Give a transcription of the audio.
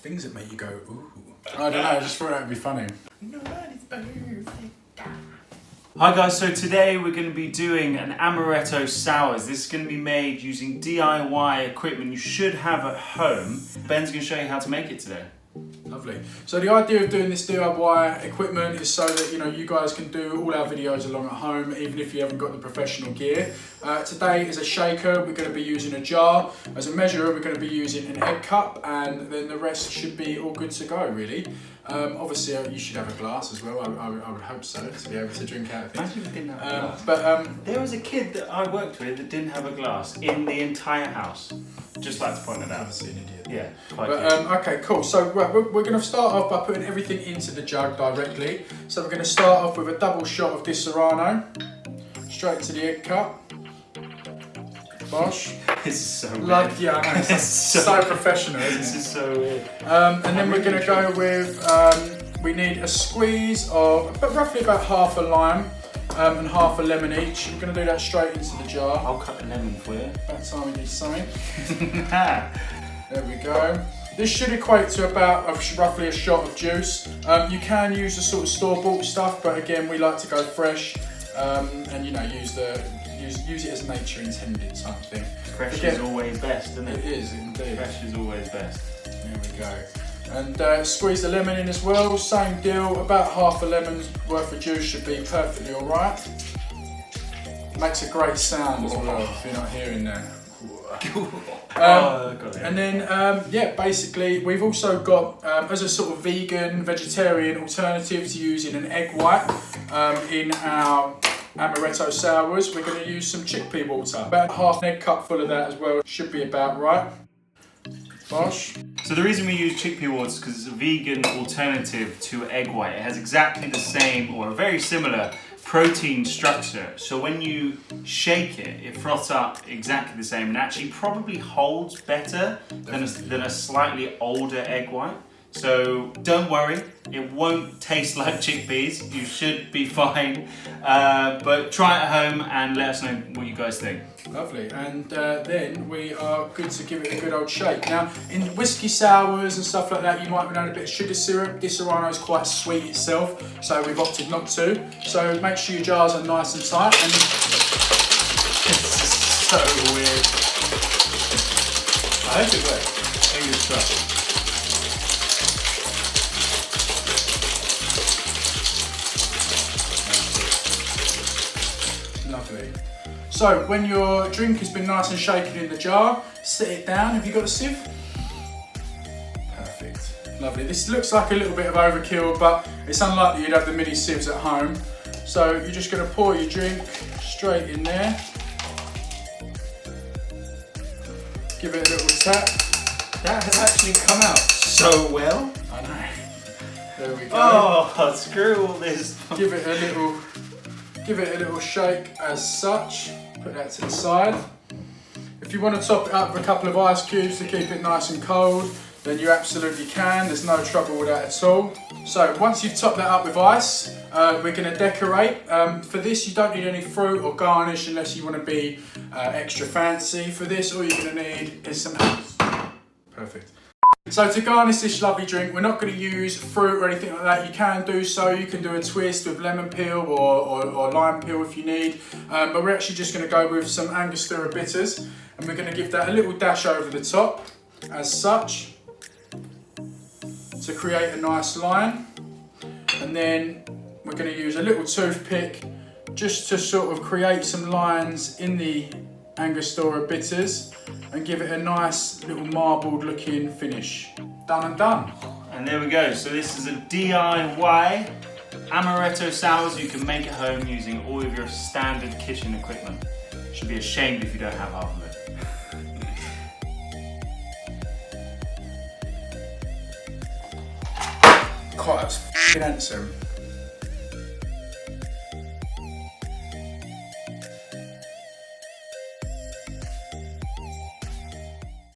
things that make you go, ooh. I don't know, I just thought that would be funny. Nobody's perfect. Hi guys, so today we're going to be doing an Amaretto sours. This is going to be made using DIY equipment you should have at home. Ben's going to show you how to make it today. Lovely. So the idea of doing this DIY equipment is so that you guys can do all our videos along at home, even if you haven't got the professional gear. Today is a shaker. We're going to be using a jar. As a measurer, we're going to be using an egg cup, and then the rest should be all good to go, really. Obviously, you should have a glass as well. I would hope so, to be able to drink out of things. Imagine we didn't have a glass. There was a kid that I worked with that didn't have a glass in the entire house. Just like to point it out. Obviously an idiot. Yeah, okay, cool. So we're going to start off by putting everything into the jug directly. So we're going to start off with a double shot of this Serrano, straight to the egg cup. Bosh. This is so weird. Yeah, I know. It's so professional, isn't it? This is so weird. And then we're going to go with, we need a squeeze of roughly about half a lime and half a lemon each. We're going to do that straight into the jar. I'll cut the lemon for you. That time we need something. There we go. This should equate to about roughly a shot of juice. You can use the sort of store-bought stuff, but again, we like to go fresh and use it as nature intended type thing. Fresh is always best, isn't it? It is indeed. Fresh is always best. There we go. And squeeze the lemon in as well. Same deal. About half a lemon's worth of juice should be perfectly all right. Makes a great sound as well if you're not hearing that. And then, basically, we've also got, as a sort of vegan, vegetarian alternative to using an egg white in our Amaretto sours, we're going to use some chickpea water. About half an egg cup full of that as well, should be about right. Bosh. So the reason we use chickpea water is because it's a vegan alternative to egg white. It has exactly the same, or a very similar, protein structure. So when you shake it, it froths up exactly the same and actually probably holds better than a slightly older egg white. So don't worry, it won't taste like chickpeas. You should be fine. But try it at home and let us know what you guys think. Lovely, and then we are good to give it a good old shake. Now, in whiskey sours and stuff like that, you might add a bit of sugar syrup. This Serrano is quite sweet itself, so we've opted not to. So make sure your jars are nice and tight. And This is so weird. I hope it works. Fingers crossed. Lovely. So when your drink has been nice and shaken in the jar, set it down. Have you got a sieve? Perfect. Lovely. This looks like a little bit of overkill, but it's unlikely you'd have the mini sieves at home. So you're just going to pour your drink straight in there. Give it a little tap. That has actually come out so well. I know. There we go. Oh, screw all this. Give it a little shake as such. Put that to the side. If you want to top it up with a couple of ice cubes to keep it nice and cold, then you absolutely can. There's no trouble with that at all. So once you've topped that up with ice, we're going to decorate. For this, you don't need any fruit or garnish unless you want to be extra fancy. For this, all you're going to need is some apples. Perfect. So to garnish this lovely drink, we're not going to use fruit or anything like that. You can do so. You can do a twist with lemon peel or lime peel if you need. But we're actually just going to go with some Angostura bitters. And we're going to give that a little dash over the top, as such, to create a nice line. And then we're going to use a little toothpick just to sort of create some lines in the Angostura bitters and give it a nice little marbled looking finish. Done and done. And there we go. So this is a DIY Amaretto sours you can make at home using all of your standard kitchen equipment. Should be ashamed if you don't have half of it. Quite, that's f***ing handsome.